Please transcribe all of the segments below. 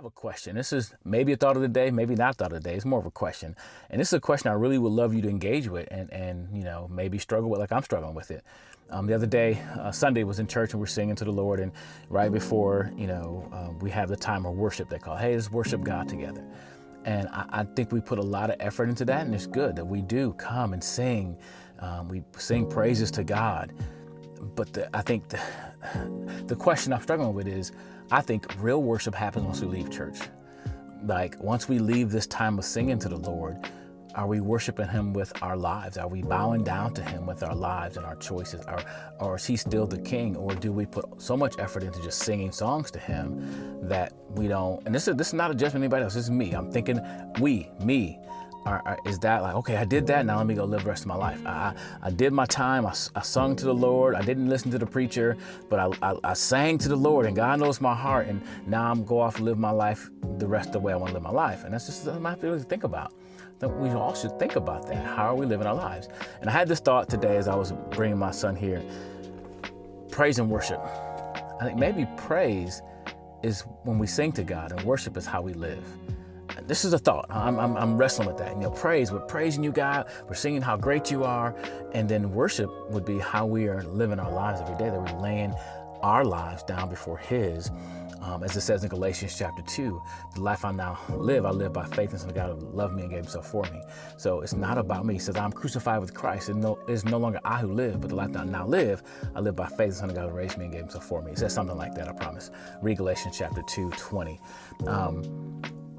have a question. This is maybe a thought of the day, maybe not thought of the day. It's more of a question. And this is a question I really would love you to engage with and maybe struggle with like I'm struggling with it. The other day, Sunday, was in church and we're singing to the Lord. And right before, we have the time of worship they call, hey, let's worship God together. And I think we put a lot of effort into that. And it's good that we do come and sing. We sing praises to God. But I think the question I'm struggling with is, I think real worship happens once we leave church. Like once we leave this time of singing to the Lord, are we worshiping him with our lives? Are we bowing down to him with our lives and our choices? Or is he still the king? Or do we put so much effort into just singing songs to him that we don't, and this is not a judgment of anybody else, this is me. I'm thinking me. Is that like, okay, I did that, now let me go live the rest of my life. I did my time, I sung to the Lord, I didn't listen to the preacher, but I sang to the Lord and God knows my heart, and now I'm go off and live my life the rest of the way I want to live my life. And that's just something I have to really think about. That we all should think about that. How are we living our lives? And I had this thought today as I was bringing my son here. Praise and worship. I think maybe praise is when we sing to God, and worship is how we live. This is a thought. I'm wrestling with that. Praise, we're praising you, God. We're singing how great you are. And then worship would be how we are living our lives every day, that we're laying our lives down before his. As it says in Galatians chapter 2, the life I now live, I live by faith in the Son of God who loved me and gave himself for me. So it's not about me. He says, I'm crucified with Christ. It's no longer I who live, but the life that I now live, I live by faith in the Son of God who raised me and gave himself for me. It says something like that, I promise. Read Galatians chapter 2:20.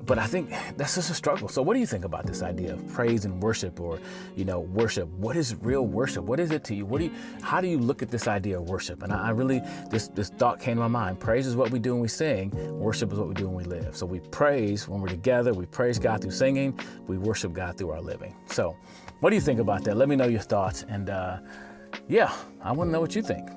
But I think that's just a struggle. So what do you think about this idea of praise and worship, or, worship? What is real worship? What is it to you? How do you look at this idea of worship? And I really, this thought came to my mind. Praise is what we do when we sing. Worship is what we do when we live. So we praise when we're together. We praise God through singing. We worship God through our living. So what do you think about that? Let me know your thoughts. And I want to know what you think.